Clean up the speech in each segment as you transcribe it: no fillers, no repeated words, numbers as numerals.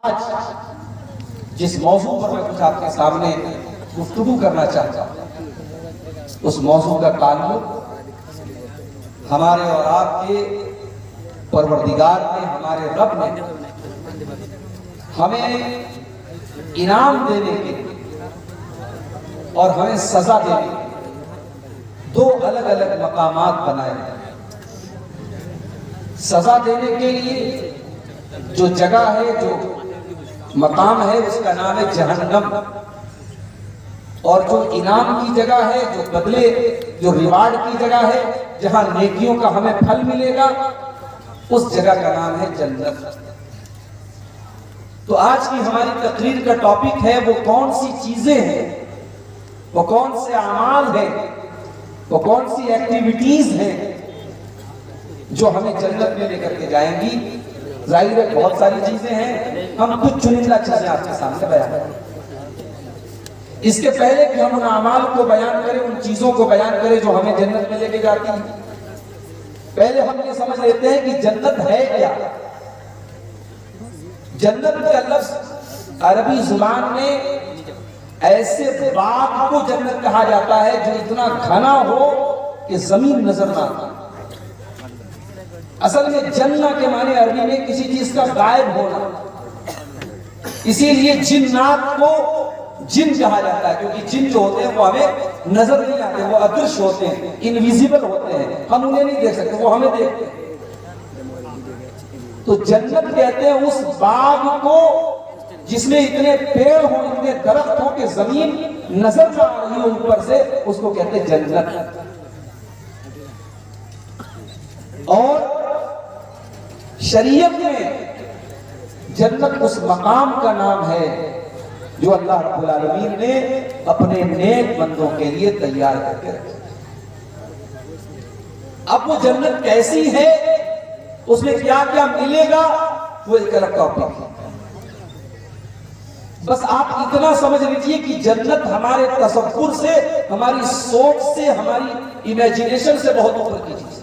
آج جس موضوع پر میں کچھ آپ کے سامنے گفتگو کرنا چاہتا ہوں، اس موضوع کا تعلق ہمارے اور آپ کے پروردگار نے، ہمارے رب نے ہمیں انعام دینے کے اور ہمیں سزا دینے کے دو الگ الگ مقامات بنائے ہیں۔ سزا دینے کے لیے جو جگہ ہے، جو مقام ہے، اس کا نام ہے جہنم، اور جو انعام کی جگہ ہے، جو بدلے، جو ریوارڈ کی جگہ ہے، جہاں نیکیوں کا ہمیں پھل ملے گا، اس جگہ کا نام ہے جنت۔ تو آج کی ہماری تقریر کا ٹاپک ہے وہ کون سی چیزیں ہیں، وہ کون سے اعمال ہیں، وہ کون سی ایکٹیویٹیز ہیں جو ہمیں جنت میں لے کر کے جائیں گی۔ ظاہر ہے بہت ساری چیزیں ہیں، ہم کچھ چنندہ چیزیں آپ کے سامنے بیان کریں۔ اس کے پہلے کہ ہم ان اعمال کو بیان کریں، ان چیزوں کو بیان کریں جو ہمیں جنت میں لے کے جاتی ہیں، پہلے ہم یہ سمجھ لیتے ہیں کہ جنت ہے کیا۔ جنت کا لفظ عربی زبان میں ایسے باغ کو جنت کہا جاتا ہے جو اتنا گھنا ہو کہ زمین نظر نہ آتا۔ اصل میں جنہ کے معنی عربی میں کسی چیز کا غائب ہونا، اسی لیے جنات کو جن کہا جاتا ہے، کیونکہ جن جو ہوتے ہیں وہ ہمیں نظر نہیں آتے، وہ ادرش ہوتے ہیں، انویزیبل ہوتے ہیں، ہم انہیں نہیں دیکھ سکتے، وہ ہمیں دیکھتے ہیں۔ تو جنت کہتے ہیں اس باغ کو جس میں اتنے پیڑ ہوں، اتنے درخت ہوں کہ زمین نظر نہ آ رہی ہو اوپر سے، اس کو کہتے ہیں جنت۔ اور شریعت میں جنت اس مقام کا نام ہے جو اللہ رب العالمین نے اپنے نیک بندوں کے لیے تیار کر کے رکھا۔ اب وہ جنت کیسی ہے، اس میں کیا کیا ملے گا، وہ ایک الگ ٹاپک ہے۔ بس آپ اتنا سمجھ لیجئے کہ جنت ہمارے تصور سے، ہماری سوچ سے، ہماری امیجینیشن سے بہت اوپر کی چیز ہے۔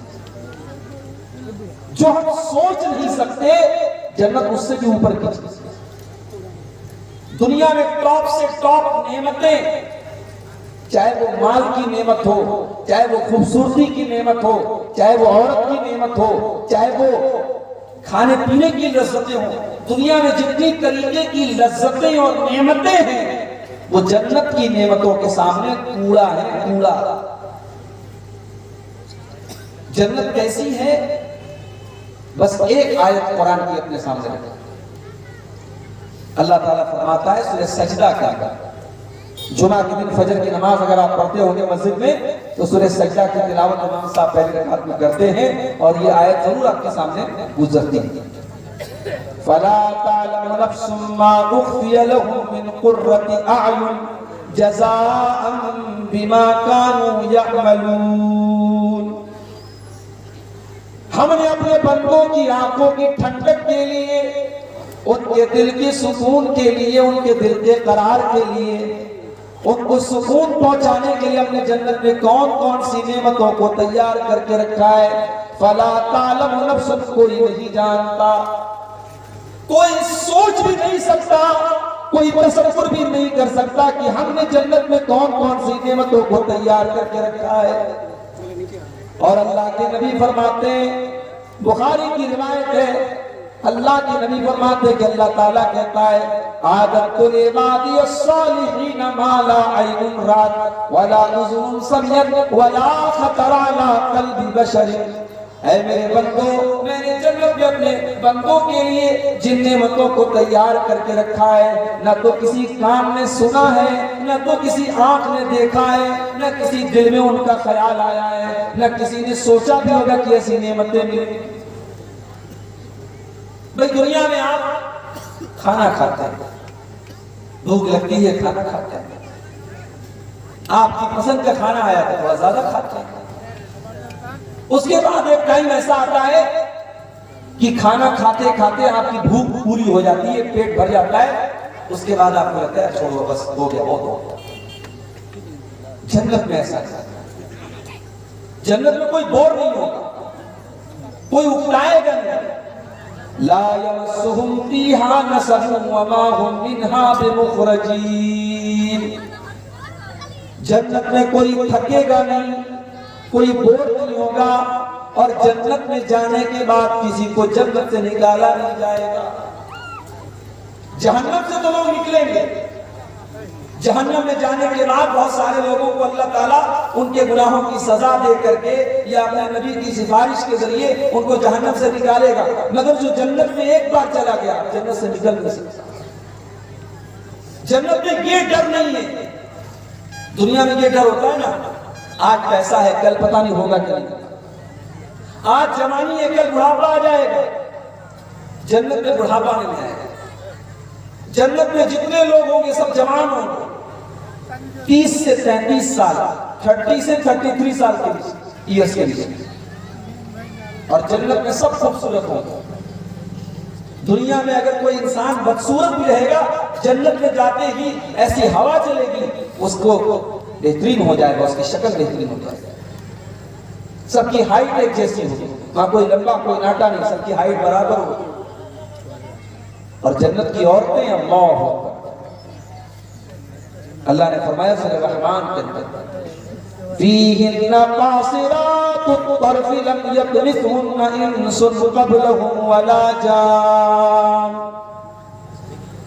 جو ہم سوچ نہیں سکتے، جنت اس سے بھی اوپر کی چیز ہے۔ دنیا میں ٹاپ سے ٹاپ نعمتیں، چاہے وہ مال کی نعمت ہو، چاہے وہ خوبصورتی کی نعمت ہو، چاہے وہ عورت کی نعمت ہو، چاہے وہ کھانے پینے کی لذتیں ہوں، دنیا میں جتنی طریقے کی لذتیں اور نعمتیں ہیں وہ جنت کی نعمتوں کے سامنے کوڑا ہے، کوڑا۔ جنت کیسی ہے، بس ایک آیت قرآن کی اپنے سامنے رکھیں۔ اللہ تعالیٰ فرماتا ہے سورہ سجدہ کا، جمعہ کے دن فجر کی نماز اگر آپ پڑھتے ہوں گے مسجد میں تو سورہ سجدہ کی تلاوت امام صاحب پہلی رکعت میں کرتے ہیں، اور یہ آیت ضرور آپ کے سامنے گزرتی ہے۔ فَلَا تَعْلَمُ نَفْسٌ مَّا أُخْفِيَ لَهُم مِّن قُرَّةِ أَعْيُنٍ جَزَاءً بِمَا كَانُوا يَعْمَلُونَ۔ ہم نے اپنے بندوں کی آنکھوں کی ٹھنڈک کے لیے، ان کے دل کی سکون کے لیے، ان کے دل کے قرار کے لیے، ان کو سکون پہنچانے کے لیے اپنے جنت میں کون کون سی نعمتوں کو تیار کر کے رکھا ہے۔ فَلَا تَعْلَمُ نَفْسٌ، کوئی نہیں جانتا، کوئی سوچ بھی نہیں سکتا، کوئی تصور بھی نہیں کر سکتا کہ ہم نے جنت میں کون کون سی نعمتوں کو تیار کر کے رکھا ہے۔ اور اللہ کے نبی فرماتے ہیں، بخاری کی روایت ہے، اللہ کے نبی فرماتے ہیں کہ اللہ تعالیٰ کہتا ہے اعددت لعبادی الصالحین ما لا عین رأت ولا اذن سمعت ولا خطر علی قلب بشر۔ اے میرے بندوں، میں نے جنت میں اپنے بندوں کے لیے جن نعمتوں کو تیار کر کے رکھا ہے، نہ تو کسی کان نے سنا ہے، نہ تو کسی آنکھ نے دیکھا ہے، نہ کسی دل میں ان کا خیال آیا ہے، نہ کسی نے سوچا بھی ہوگا کہ ایسی نعمتیں ملیں۔ بھئی دنیا میں آپ کھانا کھاتے ہیں، بھوک لگتی ہے، کھانا کھاتے ہیں، آپ کی پسند کا کھانا آیا تو تھوڑا زیادہ کھاتے ہیں، اس کے بعد ایک ٹائم ایسا آتا ہے کہ کھانا کھاتے کھاتے آپ کی بھوک پوری ہو جاتی ہے، پیٹ بھر جاتا ہے، اس کے بعد آپ کو لگتا ہے چھوڑو بس ہو گیا، بہت ہو گیا۔ جنت میں ایسا ہے، جنت میں کوئی بور نہیں ہوگا، کوئی اکتائے گا نہیں، لا یمسہم فیہا نصب وما ہم منہا بمخرجین، جنت میں کوئی تھکے گا نہیں، کوئی بور نہیں ہوگا، اور جنت میں جانے کے بعد کسی کو جنت سے نکالا نہیں جائے گا۔ جہنم سے تو لوگ نکلیں گے، جہنم میں جانے کے بعد بہت سارے لوگوں کو اللہ تعالیٰ ان کے گناہوں کی سزا دے کر کے یا اپنے نبی کی سفارش کے ذریعے ان کو جہنم سے نکالے گا، مگر جو جنت میں ایک بار چلا گیا جنت سے نکل نہیں سکتا۔ جنت میں یہ ڈر نہیں ہے، دنیا میں یہ ڈر ہوتا ہے نا، آج پیسہ ہے کل پتہ نہیں ہوگا کہ نہیں، آج جوانی ہے کل بڑھاپا آ جائے گا، جنت میں بڑھاپا نہیں آئے گا۔ جنت میں جتنے لوگ ہوں گے سب جوان ہوں گے، 30 سے 33 سال، 30 سے 33 سال کے بیچ ایئرس کے بیچ، اور جنت میں سب خوبصورت ہوں گے۔ دنیا میں اگر کوئی انسان بدصورت بھی رہے گا، جنت میں جاتے ہی ایسی ہوا چلے گی اس کو بہترین ہو جائے گا، اس کی شکل بہترین ہو جائے گا، سب کی ہائٹ ایک جیسی ہوگی، وہاں کوئی لمبا کوئی ناٹا نہیں، سب کی ہائٹ برابر ہوگی۔ اور جنت کی عورتیں اللہ اکبر، اللہ نے فرمایا سورہ الرحمن کے اندر فیہن قاصرات الطرف لم یطمثہن انس قبلہم ولا جان،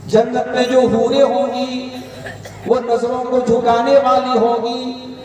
جنت میں جو حوریں ہوں گی وہ نظروں کو جھکانے والی ہوگی،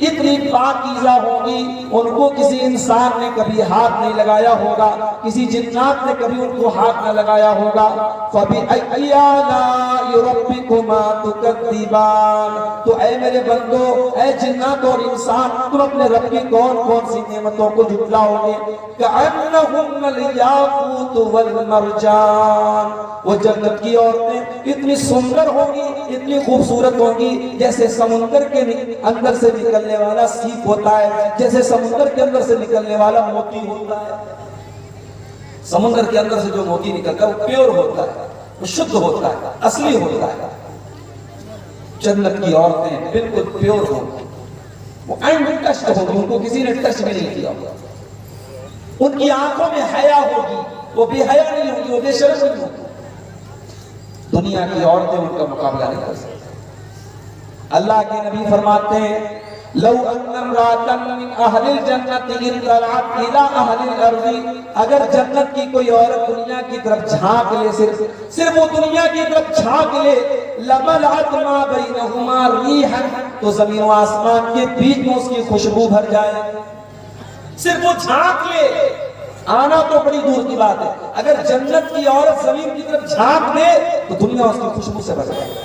اتنی پاکیزہ ہوگی، ان کو کسی انسان نے کبھی ہاتھ نہیں لگایا ہوگا، کسی جنات نے کبھی ان کو ہاتھ نہ لگایا ہوگا۔ فَبِأَيِّ آلَاءِ رَبِّكُمَا تُكَذِّبَانِ، تو اے میرے بندو، اے جنات اور انسان، تم اپنے رب کی کون کون سی نعمتوں کو جھٹلاؤ گے؟ كَأَنَّهُنَّ الْيَاقُوتُ وَالْمَرْجَانُ، وہ جنت کی عورتیں اتنی سندر ہوگی، اتنی خوبصورت ہوگی، جیسے سمندر کے اندر سے نکلنے والا سیپ ہوتا ہے، جیسے سمندر کے اندر سے نکلنے والا موتی ہوتا ہے۔ سمندر کے اندر سے جو موتی نکلتا ہے وہ پیور ہوتا ہے، وہ شدھ ہوتا ہے، اصلی ہوتا ہے۔ جنت کی عورتیں بالکل پیور ہوگی، وہ انٹچڈ ہوگی، ان کو کسی نے ٹچ بھی نہیں کیا ہوگا، ان کی آنکھوں میں حیا ہوگی، وہ بے حیا نہیں ہوگی، وہ بے شرم نہیں ہوگی۔ دنیا کی عورتیں ان کا مقابلہ نہیں کر سکتی۔ اللہ کے نبی فرماتے ہیں لو ان امرأة من اہل الجنت انطلعت الى اہل الارض، اگر جنت کی کوئی عورت دنیا کی طرف جھانک لے، صرف وہ دنیا کی طرف جھانک لے، لملأت ما بینہما ریحا، تو زمین و آسمان کے بیچ میں اس کی خوشبو بھر جائے۔ صرف وہ جھانک لے، آنا تو بڑی دور کی بات ہے، اگر جنت کی عورت زمین کی طرف جھانک لے تو دنیا اس کی خوشبو سے بھر جائے۔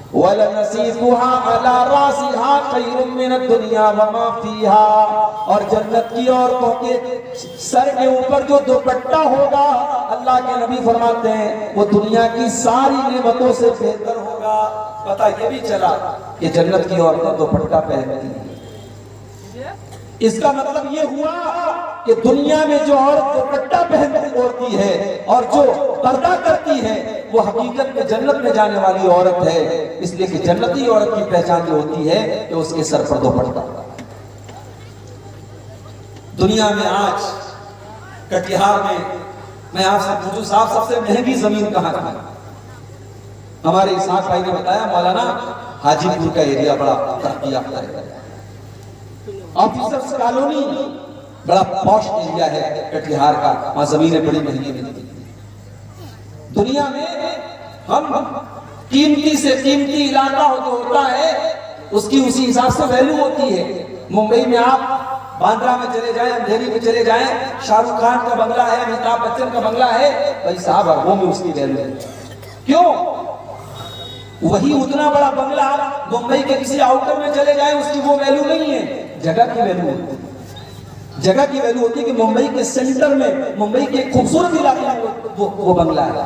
وَلَنَسِيفُهَا عَلَى رَاسِهَا خَيْرٌ مِّنَ الدُّنْيَا وَمَا فِيهَا، اور جنت کی عورتوں کے سر کے اوپر جو دوپٹہ ہوگا، اللہ کے نبی فرماتے ہیں وہ دنیا کی ساری نعمتوں سے بہتر ہوگا۔ پتہ یہ بھی چلا کہ جنت کی عورتیں دوپٹہ پہنتی ہیں، اس کا مطلب یہ ہوا کہ دنیا میں جو عورت دوپٹہ پہنتی ہوتی ہے اور جو پردہ کرتی ہے وہ حقیقت میں جنت میں جانے والی عورت ہے، اس لیے کہ جنتی عورت کی پہچان جو ہوتی ہے کہ اس کے سر پر دوپٹہ۔ دنیا میں آج کٹیہار میں آپ سے پوچھوں صاحب سب سے مہنگی زمین کہاں ہے؟ ہمارے اسحاق بھائی نے بتایا مولانا حاجی پور کا ایریا بڑا ترقی یافتہ ہے، آفیسرز کالونی بڑا پوش ایریا ہے کٹیہار کا، وہاں زمینیں بڑی مہنگی ملتی ہیں۔ دنیا میں ہم قیمتی سے قیمتی علاقہ جو ہوتا ہے اس کی اسی حساب سے ویلیو ہوتی ہے۔ ممبئی میں آپ باندرا میں چلے جائیں، اندھیری میں چلے جائیں، شاہ رخ خان کا بنگلہ ہے، امیتابھ بچن کا بنگلہ ہے، بھائی صاحب اربوں میں اس کی ویلیو ہے۔ کیوں؟ وہی اتنا بڑا بنگلہ ممبئی کے کسی آؤٹر میں چلے جائیں اس کی وہ ویلیو نہیں ہے، جگہ کی ویلیو ہوتی ہے۔ جگہ کی ویلیو ہوتی ہے کہ ممبئی کے سینٹر میں، ممبئی کے خوبصورت علاقے میں وہ بنگلہ ہے۔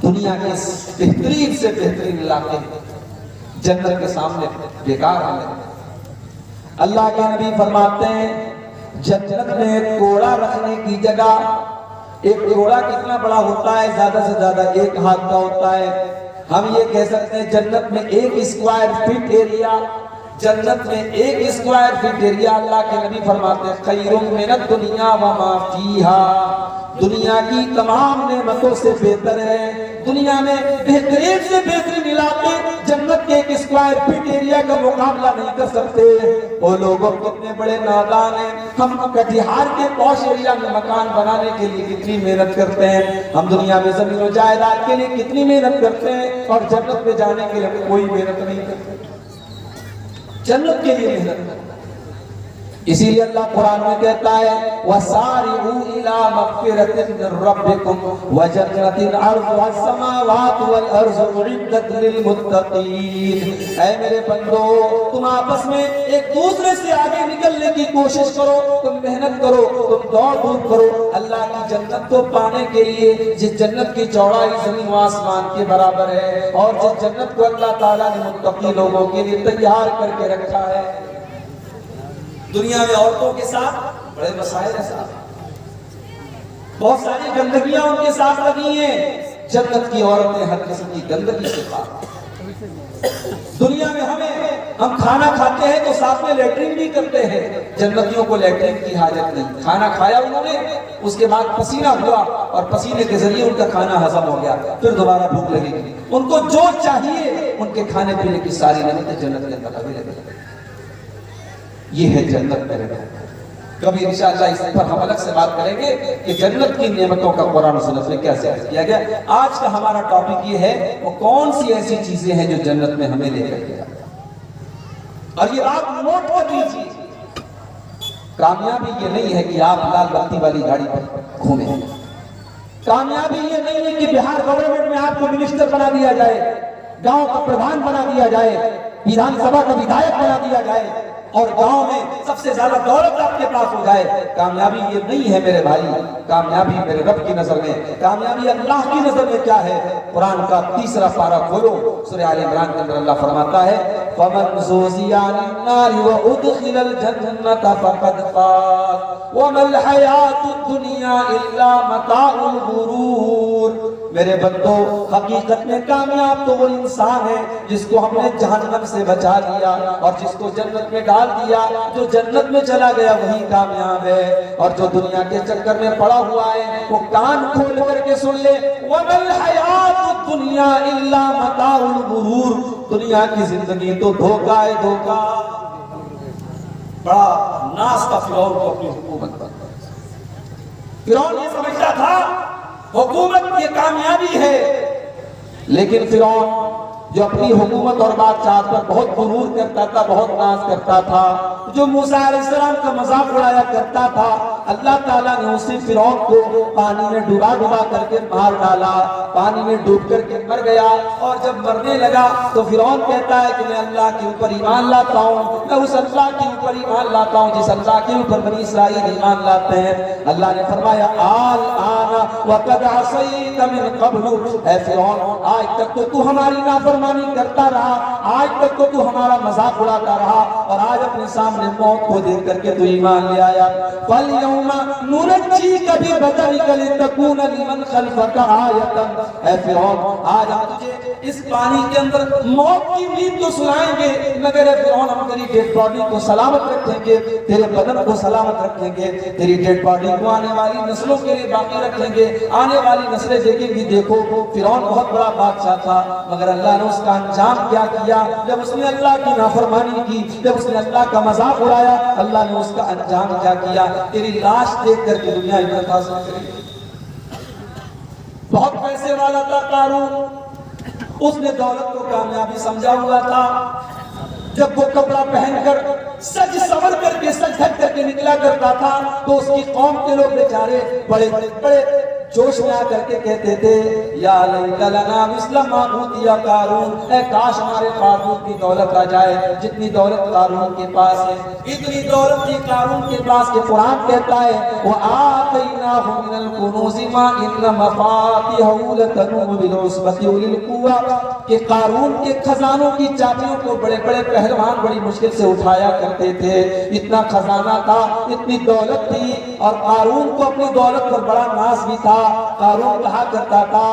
دنیا کے بہترین سے بہترین علاقے جنت کے سامنے بیکار ہیں۔ اللہ کے نبی فرماتے ہیں جنت میں ایک کوڑا رکھنے کی جگہ، ایک کوڑا کتنا بڑا ہوتا ہے؟ زیادہ سے زیادہ 1 ہاتھ کا ہوتا ہے۔ ہم یہ کہہ سکتے ہیں جنت میں 1 اسکوائر فٹ ایریا، جنت میں 1 اسکوائر فٹ ایریا اللہ کے نبی فرماتے ہیں خیر من الدنیا وما فیہا، دنیا کی تمام نعمتوں سے بہتر ہے. دنیا میں بہترین سے بہترین علاقے جنت کے ایک اسکوائر فٹ ایریا کا مقابلہ نہیں کر سکتے. وہ لوگ کتنے بڑے نادان ہیں. ہم کٹیہار کے پوش ایریا میں مکان بنانے کے لیے کتنی محنت کرتے ہیں. ہم دنیا میں زمین و جائیداد کے لیے کتنی محنت کرتے ہیں اور جنت میں جانے کے لیے کوئی محنت نہیں کرتے. جنت کے لیے محنت کرتے. اسی لیے اللہ قرآن میں کہتا ہے وَسَارِعُوا إِلَىٰ مَغْفِرَةٍ مِّن رَّبِّكُمْ وَجَنَّةٍ عَرْضُهَا السَّمَاوَاتُ وَالْأَرْضُ أُعِدَّتْ لِلْمُتَّقِينَ. اے میرے بندو تم آپس میں ایک دوسرے سے آگے نکلنے کی کوشش کرو, تم محنت کرو, تم دوڑ دھوپ کرو اللہ کی جنت کو پانے کے لیے, جس جنت کی چوڑائی زمین و آسمان کے برابر ہے اور جس جنت کو اللہ تعالیٰ نے متقی لوگوں کے لیے تیار کر کے رکھا ہے. دنیا میں عورتوں کے ساتھ بڑے مسائل ہیں صاحب, بہت ساری گندگیاں ان کے ساتھ لگی ہیں. جنت کی عورتیں ہر قسم کی گندگی سے پاک. دنیا میں ہم کھانا کھاتے ہیں تو ساتھ میں لیٹرین بھی کرتے ہیں. جنتیوں کو لیٹرین کی حاجت نہیں. کھانا کھایا انہوں نے, اس کے بعد پسینہ ہوا اور پسینے کے ذریعے ان کا کھانا ہضم ہو گیا, پھر دوبارہ بھوک لگے گی. ان کو جو چاہیے ان کے کھانے پینے کی ساری نعمتیں جنت کے اندر اویلیبل ہیں. یہ ہے جنت میرے بھائی. کبھی انشاءاللہ اس پر ہم الگ سے بات کریں گے کہ جنت کی نعمتوں کا قرآن و سنت میں کیا ذکر کیا گیا. آج کا ہمارا ٹاپک یہ ہے وہ کون سی ایسی چیزیں ہیں جو جنت میں ہمیں لے کر گیا. اور یہ آپ نوٹ کر لیجیے, کامیابی یہ نہیں ہے کہ آپ لال بتی والی گاڑی پر گھومیں. کامیابی یہ نہیں ہے کہ بہار گورنمنٹ میں آپ کو منسٹر بنا دیا جائے, گاؤں کا پردھان بنا دیا جائے, ویدھان سبھا کا ودھایک بنا دیا جائے اور گاؤں میں سب سے زیادہ دولت آپ کے پاس ہو جائے. کامیابی یہ نہیں ہے میرے بھائی. کامیابی میرے رب کی نظر میں, کامیابی اللہ کی نظر میں کیا ہے. قرآن کا 3 پارہ کھولو, سورہ آل عمران کے اندر اللہ فرماتا ہے فَمَنْ زُحْزِحَ عَنِ النَّارِ وَأُدْخِلَ الْجَنَّةَ فَقَدْ فَازَ وَمَا الْحَيَاةُ الدُّنْيَا إِلَّا مَتَاعُ الْغُرُورِ. میرے بندو حقیقت میں کامیاب تو وہ انسان ہے جس کو ہم نے جہنم سے بچا لیا اور جس کو جنت میں ڈال دیا. جو جنت میں چلا گیا وہی کامیاب ہے, اور جو دنیا کے چکر میں پڑا ہوا ہے وہ کان کھول کر کے سن لے وَمَا الْحَيَاةُ الدُّنْيَا إِلَّا مَتَاعُ الْغُرُورِ. دنیا کی زندگی تو دھوکہ ہے, دھوکہ. بڑا ناز تھا فرعون کو اپنی حکومت پر. فرعون یہ سمجھتا تھا حکومت یہ کامیابی ہے, لیکن فرعون جو اپنی حکومت اور بادشاہت پر بہت غرور کرتا تھا, بہت ناز کرتا تھا, جو موسیٰ علیہ السلام کا مذاق اڑایا کرتا تھا, اللہ تعالیٰ نے اسی فرعون کو پانی میں ڈوبا کر کے مار ڈالا. پانی میں ڈوب کر کے مر گیا, اور جب مرنے لگا تو فرعون کہتا ہے کہ میں اللہ کے اوپر ایمان لاتا ہوں, میں اس اللہ کے اوپر ایمان لاتا ہوں جس اللہ کے اوپر بنی اسرائیل ایمان لاتے ہیں. اللہ نے فرمایا الآن وقد عصیت من قبل. اے فرعون آج تک تو ہماری نافرمانی کرتا رہا, آج تک تو ہمارا مذاق اڑاتا رہا, اور آج اپنے سامنے موت کو دیکھ کر کے تو ایمان لے آیا. فَالْيَوْمَ نُنَجِّيكَ بِبَدَنِكَ لِتَكُونَ لِمَنْ خَلْفَكَ آیَةً. اے فرعون آج ہم تجھے اس پانی کے اندر موت کی نیند تو سنائیں گے, مگر اے فرعون ہم تیری ڈیڈ باڈی کو سلامت رکھیں گے, تیرے بدن کو سلامت رکھیں گے, تیری ڈیڈ باڈی کو آنے والی نسلوں کے لیے باقی رکھیں گے, آنے والی نسلیں دیکھیں گی. دیکھو فرعون بہت بڑا بادشاہ تھا, مگر اللہ نے اس کا انجام کیا کیا. جب اس نے اللہ کی نافرمانی کی, جب اس نے اللہ کا مذاق اڑایا, اللہ نے اس کا انجام کیا کیا. تیری لاش دیکھ کر کے دنیا عبرت حاصل کرے. بہت پیسے والا تھا قارون, اس نے دولت کو کامیابی سمجھا ہوا تھا. جب وہ کپڑا پہن کر سج سور کر کے سج دھج کر کے نکلا کرتا تھا تو اس کی قوم کے لوگ بیچارے بڑے بڑے جوش میں آ کر کے کہتے تھے یا لیت لنا مثل ما اوتی قارون, اے کاش ہمارے قارون کی دولت آ جائے جتنی دولت قارون کے پاس ہے. اتنی دولت تھی قارون کے پاس کہ قرآن کہتا ہے وآتیناہ من الکنوز ما ان مفاتیحہ لتنوء بالعصبۃ اولی القوہ, کہ قارون کے خزانوں کی چابیوں کو بڑے بڑے پہلوان بڑی مشکل سے اٹھایا کرتے تھے. اتنا خزانہ تھا, اتنی دولت تھی, اور قارون کو اپنی دولت پر بڑا ناز بھی تھا. قارون کہا کرتا تھا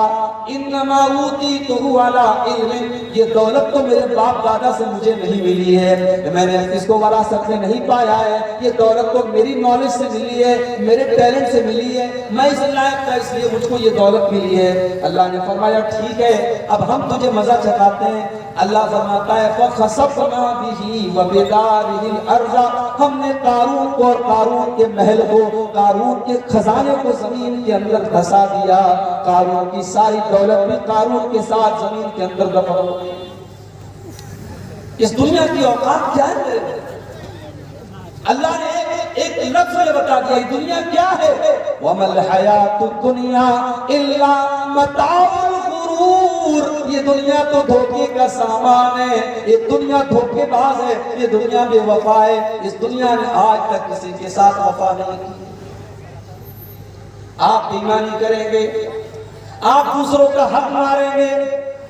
انما اوتیتہ علی علم، یہ دولت تو میرے باپ دادا سے مجھے نہیں ملی ہے، میں نے اس کو وراثت میں نہیں پایا ہے، یہ دولت تو میری نالج سے ملی ہے، میرے ٹیلنٹ سے ملی ہے، میں اس لائق تھا اس لیے مجھ کو یہ دولت ملی ہے۔ اللہ نے فرمایا ٹھیک ہے اب ہم تجھے مزہ چکھاتے ہیں۔ اللہ فرماتا ہے فَخَسَفْنَا بِهِ وَبِدَارِهِ الْأَرْضَ، ہم نے قارون کو اور قارون کے محل کو، قارون کے خزانے کو زمین کے اندر دھسا دیا، قارون کی ساری دولت بھی قارون کے ساتھ زمین کے اندر دفن ہو گئی۔ اس دنیا کی اوقات کیا ہے؟ اللہ نے ایک لفظ میں بتا دیا یہ دنیا کیا ہے، وَمَا الْحَيَاةُ الدُّنْيَا إِلَّا مَتَاعُ الْغُرُورِ، یہ دنیا تو دھوکے کا سامان ہے، یہ دنیا دھوکے باز ہے، یہ دنیا بے وفا ہے، اس دنیا نے آج تک کسی کے ساتھ وفا نہیں کی۔ آپ بیمانی کریں گے، آپ دوسروں کا حق ماریں گے،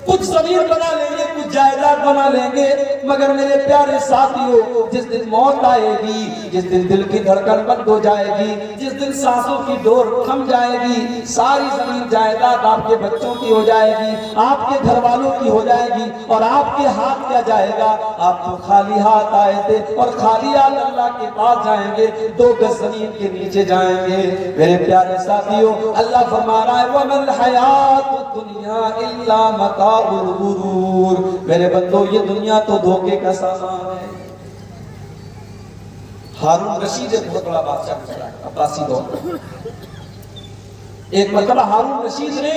کچھ زمین بنا لیں گے، کچھ جائیداد بنا لیں گے، مگر میرے پیارے ساتھیوں جس دن موت آئے گی، جس دن دل کی دھڑکن بند ہو جائے گی، جس دن سانسوں کی ڈور تھم جائے گی، ساری زمین جائیداد آپ کے بچوں کی ہو جائے گی، آپ کے گھر والوں کی ہو جائے گی، اور آپ کے ہاتھ کیا جائے گا؟ آپ تو خالی ہاتھ آئے تھے اور خالی ہاتھ اللہ کے پاس جائیں گے، 2 گز زمین کے نیچے جائیں گے۔ میرے پیارے ساتھیوں اللہ فرما رہا ہے وَمَا الْحَيَاةُ الدُّنْيَا إِلَّا مَتَاعُ الغرور، میرے بندو یہ دنیا تو دھوکے کا سامان ہے۔ ہارون رشید ایک بہت بڑا بادشاہ گزرا ہے عباسی دور میں۔ ایک مرتبہ ہارون رشید نے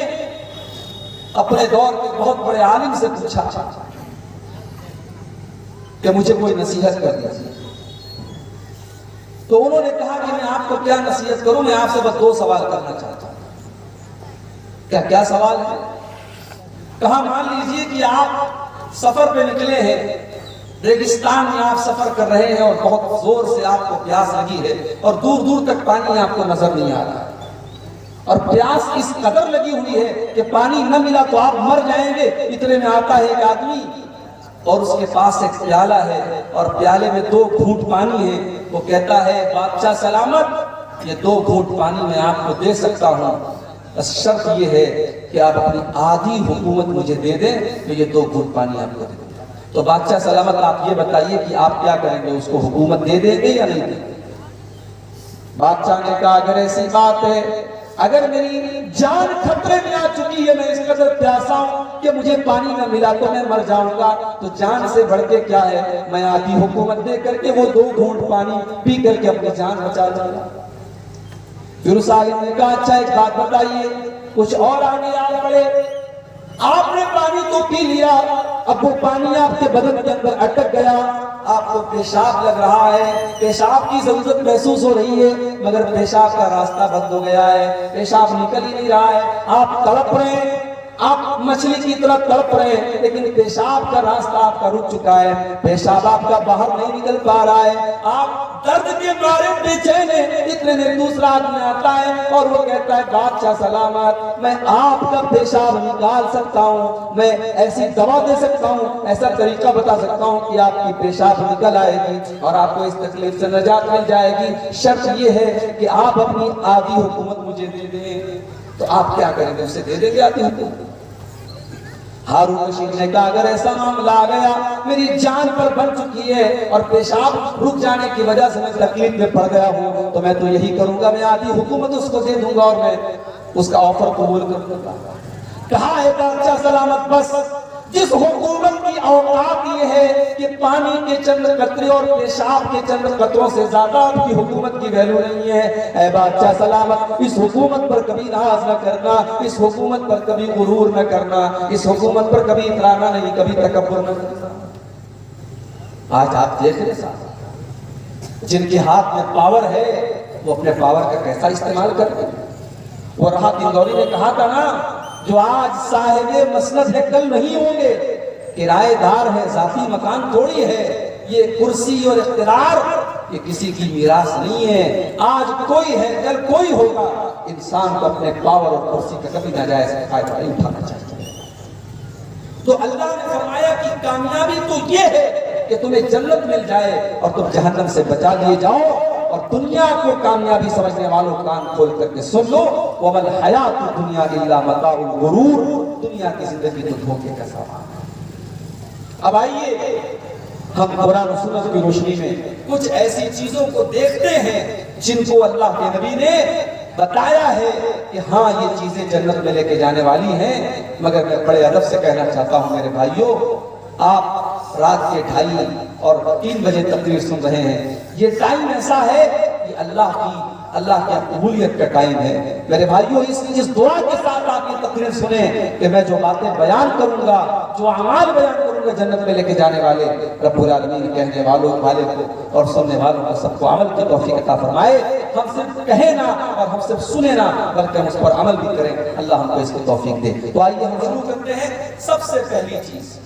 اپنے دور کے بہت بڑے عالم سے پوچھا کہ مجھے کوئی نصیحت کر دیجیے، تو انہوں نے کہا کہ میں آپ کو کیا نصیحت کروں، میں آپ سے بس 2 سوال کرنا چاہتا ہوں۔ کیا سوال ہے؟ کہا مان لیجئے کہ آپ سفر پہ نکلے ہیں، ریگستان میں آپ سفر کر رہے ہیں اور بہت زور سے آپ کو پیاس لگی ہے اور دور دور تک پانی آپ کو نظر نہیں آ رہا، اور پیاس اس قدر لگی ہوئی ہے کہ پانی نہ ملا تو آپ مر جائیں گے۔ اتنے میں آتا ہے ایک آدمی اور اس کے پاس ایک پیالہ ہے اور پیالے میں 2 گھونٹ پانی ہے، وہ کہتا ہے بادشاہ سلامت یہ 2 گھونٹ پانی میں آپ کو دے سکتا ہوں، بس شرط یہ ہے کہ آپ اپنی آدھی حکومت مجھے دے دیں تو یہ 2 گھونٹ پانی آپ کو دے دیں۔ تو بادشاہ سلامت آپ یہ بتائیے کہ آپ کیا کریں گے، اس کو حکومت دے دیں گے یا نہیں دیں گے؟ بادشاہ نے کہا اگر ایسی بات ہے، اگر میری جان خطرے میں آ چکی ہے، میں اس قدر پیاسا ہوں کہ مجھے پانی نہ ملا تو میں مر جاؤں گا، تو جان سے بڑھ کے کیا ہے، میں آدھی حکومت دے کر کے وہ 2 گھونٹ پانی پی کر کے اپنی جان بچا لوں گا۔ پھر اس عالم نے کہا اچھا ایک بات بتائیے، کچھ اور آگے آ پڑے، آپ نے پانی تو پی لیا، اب وہ پانی آپ کے بدن کے اندر اٹک گیا، آپ کو پیشاب لگ رہا ہے، پیشاب کی ضرورت محسوس ہو رہی ہے، مگر پیشاب کا راستہ بند ہو گیا ہے، پیشاب نکل ہی نہیں رہا ہے، آپ تڑپ رہے ہیں، آپ مچھلی کی طرح تڑپ رہے ہیں، لیکن پیشاب کا راستہ آپ کا رک چکا ہے، پیشاب آپ کا باہر نہیں نکل پا رہا ہے، آپ درد کے بارے بے چین ہیں۔ اتنے میں دوسرا آدمی آتا ہے اور وہ کہتا ہے بادشاہ سلامت میں آپ کا پیشاب نکال سکتا ہوں، میں ایسی دوا دے سکتا ہوں، ایسا طریقہ بتا سکتا ہوں کہ آپ کی پیشاب نکل آئے گی اور آپ کو اس تکلیف سے نجات مل جائے گی، شرط یہ ہے کہ آپ اپنی آدھی حکومت مجھے دے دیں۔ تو آپ کیا کریں گے، اسے دے دیں گے آدھی حکومت؟ ہارون رشید نے کہا اگر ایسا معاملہ آ گیا، میری جان پر بن چکی ہے اور پیشاب رک جانے کی وجہ سے میں تکلیف میں پڑ گیا ہوں، تو میں تو یہی کروں گا، میں آدھی حکومت اس کو دے دوں گا اور میں اس کا آفر قبول کر دوں گا۔ کہا ہے بادشاہ سلامت بس جس حکومت کی اوقات یہ ہے کہ پانی کے چند قطرے اور پیشاب کے چند قطروں سے زیادہ آپ کی حکومت کی ویلیو نہیں ہے، اے بادشاہ سلامت اس حکومت پر کبھی ناز نہ کرنا، اس حکومت پر کبھی غرور نہ کرنا، اس حکومت پر کبھی اترانا نہیں، کبھی تکبر نہ کرنا۔ آج آپ دیکھ رہے ساتھ جن کے ہاتھ میں پاور ہے وہ اپنے پاور کا کیسا استعمال کرتے ہیں۔ وہ راحت اندوری نے کہا تھا نا جو آج صاحب مسند ہے کل نہیں ہوں گے، کرایہ دار ہے ذاتی مکان تھوڑی ہے، یہ کرسی اور اقتدار یہ کسی کی میراث نہیں ہے، آج کوئی ہے کل کوئی ہوگا۔ انسان کو اپنے پاور اور کرسی کا کبھی ناجائز فائدہ نہیں اٹھانا چاہیے۔ تو اللہ نے فرمایا کہ کامیابی تو یہ ہے کہ تمہیں جنت مل جائے اور تم جہنم سے بچا لیے جاؤ، اور دنیا کو کامیابی سمجھنے والوں کان کھول کر کے سن لو، وَمَا الْحَيَاةُ الدُّنْيَا إِلَّا مَتَاعُ الْغُرُورِ، دنیا کی زندگی تو دھوکے کا سامان ہے۔ اب آئیے ہم قرآن و سنت کی روشنی میں کچھ ایسی چیزوں کو دیکھتے ہیں جن کو اللہ کے نبی نے بتایا ہے کہ ہاں یہ چیزیں جنت میں لے کے جانے والی ہیں۔ مگر میں بڑے ادب سے کہنا چاہتا ہوں میرے بھائیوں، آپ رات کے 2:30 اور 3 بجے تقریر سن رہے ہیں، یہ ٹائم ایسا ہے کہ اللہ کی قبولیت کا ٹائم ہے۔ میرے بھائیوں، اس دعا کے ساتھ آپ یہ تقریر سنیں کہ میں جو باتیں بیان کروں گا، جو اعمال بیان کروں گا جنت میں لے کے جانے والے، رب العالمین کہنے والوں والے کو اور سننے والوں کو سب کو عمل کی توفیق عطا فرمائے۔ ہم صرف کہیں نہ اور ہم صرف سنیں نہ بلکہ ہم اس پر عمل بھی کریں، اللہ ہم کو اس کی توفیق دے۔ تو آئیے ہم شروع کرتے ہیں۔ سب سے پہلی چیز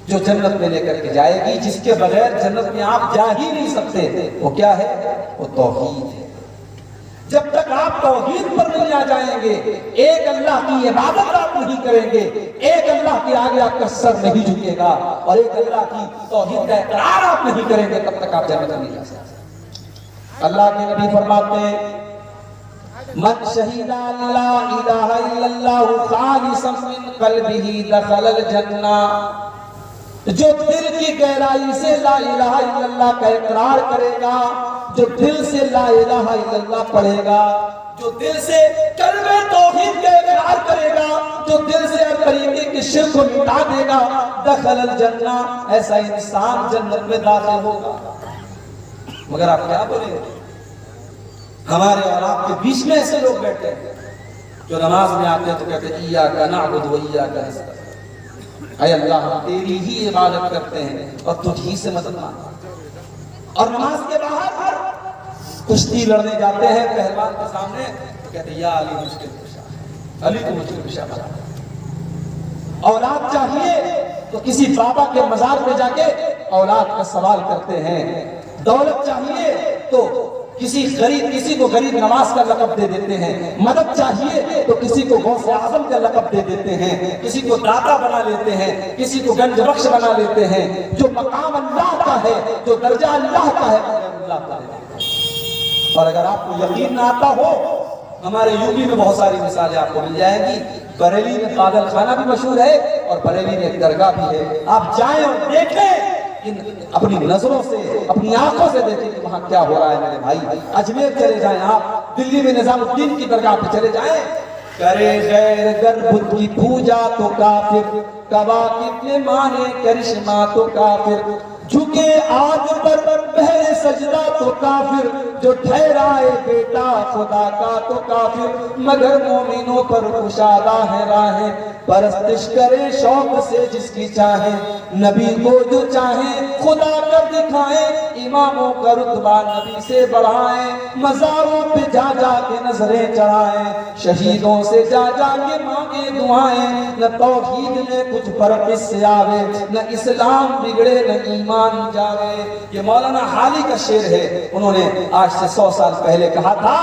جو جنت میں لے کر کے جائے گی، جس کے بغیر جنت میں آپ جا ہی نہیں سکتے، وہ کیا ہے؟ وہ توحید ہے۔ جب تک آپ توحید پر نہیں آ جائیں گے، ایک اللہ کی عبادت آپ نہیں کریں گے، ایک اللہ کے آگے آپ کا سر نہیں جھکے گا، اور ایک اللہ کی توحید کا اقرار آپ نہیں کریں گے، تب تک آپ جنت میں نہیں جا سکتے۔ اللہ کے نبی فرماتے ہیں، من شہد لا الہ الا اللہ خالصا من قلبہ دخل الجنہ، جو دل کی گہرائی سے لا الہ الا اللہ کا اقرار کرے گا، جو دل سے لا الہ الا اللہ پڑھے گا، جو دل سے کلمہ توحید کا اقرار کرے گا، جو دل سے ہر طریقے کے شرک کو مٹا دے گا، دخل الجنہ، ایسا انسان جنت میں داخل ہوگا۔ مگر آپ کیا بولیں؟ ہمارے اور آپ کے بیچ میں ایسے لوگ بیٹھے ہیں جو نماز میں آتے ہیں تو کہتے ہیں ایاک نعبد و ایاک نستعین، اے اللہ ہم تیری ہی عبادت کرتے ہیں اور تجھ ہی سے مدد مانگتے ہیں۔ اور نماز کے باہر کشتی لڑنے جاتے ہیں پہلوان کے سامنے، کہتے ہیں یا علی مشکل کشا، علی کو مشکل کشا بنا۔ اولاد چاہیے تو کسی بابا کے مزار پہ جا کے اولاد کا سوال کرتے ہیں، دولت چاہیے تو کسی کو غریب نواز کا لقب دے دیتے ہیں، مدد چاہیے تو کسی کو غوث اعظم کا لقب دے دیتے ہیں، کسی کو داتا بنا لیتے ہیں، کسی کو گنج بخش بنا لیتے ہیں۔ جو مقام اللہ کا ہے، جو درجہ اللہ کا ہے، اللہ کا ہے۔ اور اگر آپ کو یقین نہ آتا ہو، ہمارے یوپی میں بہت ساری مثالیں آپ کو مل جائیں گی۔ بریلی میں پاگل خانہ بھی مشہور ہے اور بریلی میں ایک درگاہ بھی ہے، آپ جائیں اور دیکھیں، اپنی نظروں سے اپنی آنکھوں سے دیکھیں کہ وہاں کیا ہو رہا ہے۔ میرے بھائی اجمیر چلے جائیں، آپ دلی میں نظام الدین کی درگاہ پہ چلے جائیں، کرے غیر گر بت کی پوجا تو کافر، کواکب نے مانے کرشمہ تو کافر، جھکے آگ پر پہلے سجدہ تو کافر، جو ٹھہرائے بیٹا خدا کا تو کافر، مگر مومنوں پر کشادہ ہے راہیں، پرستش کرے شوق سے جس کی چاہیں، نبی کو جو چاہیں خدا کر دکھائیں، اماموں کا رتبہ نبی سے بڑھائیں، مزاروں پہ جا جا کے نظریں چڑھائیں، شہیدوں سے جا جا کے مانگے دعائیں، نہ توحید میں کچھ فرق اس سے آوے، نہ اسلام بگڑے نہ ایمان جاوے۔ یہ مولانا حالی کا شعر ہے، انہوں نے آج سے 100 سال پہلے کہا تھا۔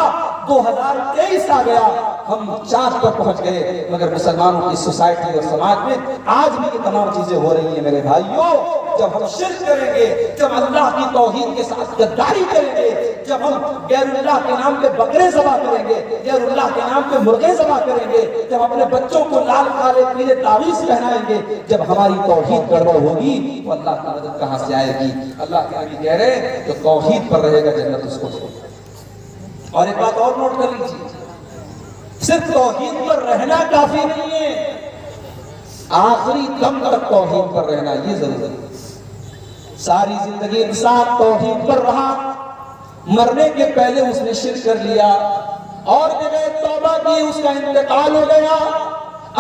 2023 آ گیا، ہم چاند پر پہنچ گئے، مگر مسلمانوں کی سوسائٹی اور سماج میں آج بھی یہ تمام چیزیں ہو رہی ہیں۔ میرے بھائیوں، جب ہم شرک کریں گے، جب اللہ کی توحید کے ساتھ غداری کریں گے، جب ہم غیر اللہ کے نام پہ بکرے ذبح کریں گے، غیر اللہ کے نام پہ مرغے ذبح کریں گے، جب اپنے بچوں کو لال کالے پیلے تعویذ پہنائیں گے، جب ہماری توحید گڑبڑ ہوگی تو اللہ کی مدد کہاں سے آئے گی؟ اللہ کے نبی کہہ رہے ہیں جو توحید پر رہے گا جنت اس کو دے۔ اور ایک بات اور نوٹ کر لیجیے، صرف توحید پر رہنا کافی نہیں ہے، آخری دم تک توحید پر رہنا یہ ضروری ہے۔ ساری زندگی انسان توحید پر رہا، مرنے کے پہلے اس نے شرک کر لیا اور جگہ توبہ کی، اس کا انتقال ہو گیا،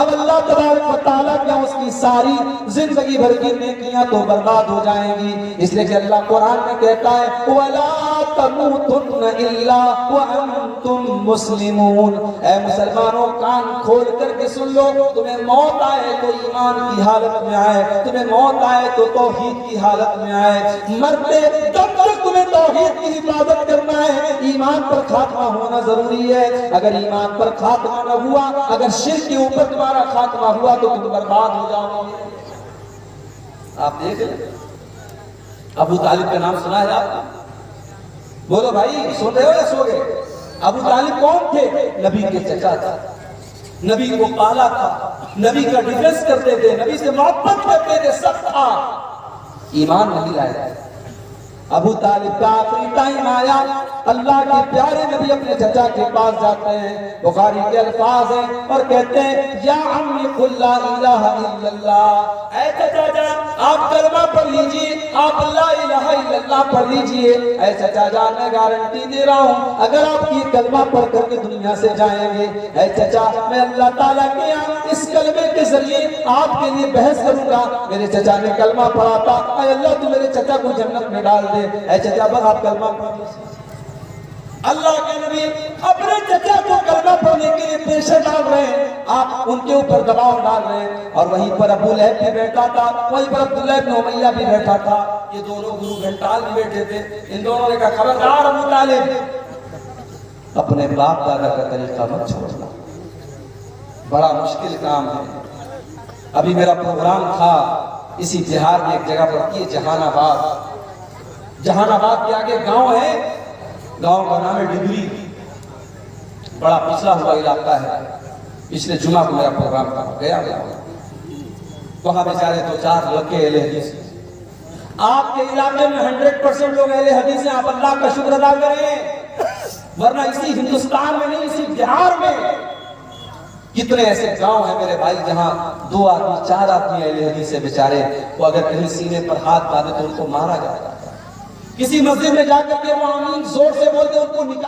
اب اللہ تبارک و تعالیٰ کیا اس کی ساری زندگی بھر کی نیکیاں تو برباد ہو جائیں گی۔ اس لیے کہ اللہ قرآن میں کہتا ہے وَلَا تَمُوتُنَّ إِلَّا وَأَنْتُمْ مُسْلِمُونَ، اے مسلمانوں کان کھول کر کے سن لو، تمہیں موت آئے تو ایمان کی حالت میں آئے، تمہیں موت آئے تو توحید کی حالت میں آئے، مرتے دم تک تمہیں توحید کی حفاظت کرنا ہے، ایمان پر خاتمہ ہونا ضروری ہے۔ اگر ایمان پر خاتمہ نہ ہوا، اگر شرک کے اوپر تمہارا خاتمہ ہوا تو تم برباد ہو جاؤ گے۔ آپ دیکھ لیں، ابو طالب کا نام سنا ہے آپ نے؟ بولو بھائی سو رہے ہو یا سو گئے؟ ابو طالب کون تھے؟ نبی کے چچا تھا، نبی کو پالا تھا، نبی کا ڈیفنس کرتے تھے، نبی سے محبت کرتے تھے، سب تھا، ایمان نہیں لائے۔ ابو طالب کا آخری ٹائم آیا، اللہ کے پیارے نبی اپنے چچا کے پاس جاتے ہیں، بخاری کے الفاظ ہیں اور کہتے ہیں یا عمی قل لا الہ الا اللہ، اے چچا جان آپ کلمہ پڑھ لیجئے، آپ لا الہ الا اللہ پڑھ لیجئے، اے چچا جان میں گارنٹی دے رہا ہوں اگر آپ یہ کلمہ پڑھ کر کے دنیا سے جائیں گے، اے چچا میں اللہ تعالیٰ کے یہاں اس کلمے کے ذریعے آپ کے لیے بحث کروں گا۔ میرے چچا نے کلمہ پڑھا تھا، اے اللہ تو میرے چچا کو جنت میں ڈال دے، اے چچا بس آپ کلمہ پڑھ لیجئے۔ اللہ کے نبی اپنے چچا کو کلمہ پڑھنے کے لیے پریشر ڈال رہے ہیں، آپ ان کے اوپر دباؤ ڈال رہے ہیں، اور وہیں پر ابو لہب بھی بیٹھا تھا، وہیں پر عبداللہ ابن امیہ بھی بیٹھا تھا، یہ دونوں گرو گھنٹال بھی بیٹھے تھے۔ ان دونوں نے کہا خبردار ابو طالب اپنے باپ دادا کا طریقہ مت چھوڑنا، بڑا مشکل کام ہے۔ ابھی میرا پروگرام تھا اسی بہار میں ایک جگہ پر کی جہان آباد، جہان آباد کے آگے گاؤں ہے، گاؤں کا نام ہے ڈگری، بڑا پچھڑا ہوا علاقہ ہے۔ پچھلے جمعہ کو میرا پروگرام تھا، گیا وہاں بیچارے دو چار لڑکے اہل حدیث، آپ کے علاقے میں 100% لوگ اہل حدیث ہیں، آپ اللہ کا شکر ادا کریں، ورنہ اسی ہندوستان میں نہیں اسی بہار میں کتنے ایسے گاؤں ہیں میرے بھائی جہاں 2 آدمی 4 آدمی اہل حدیث سے بیچارے، وہ اگر کہیں سینے پر ہاتھ باندھے تو ان کو مارا جاتا ہے، کسی مسجد میں جا کر کے وہ آمین زور سے بولتے ان کو نکال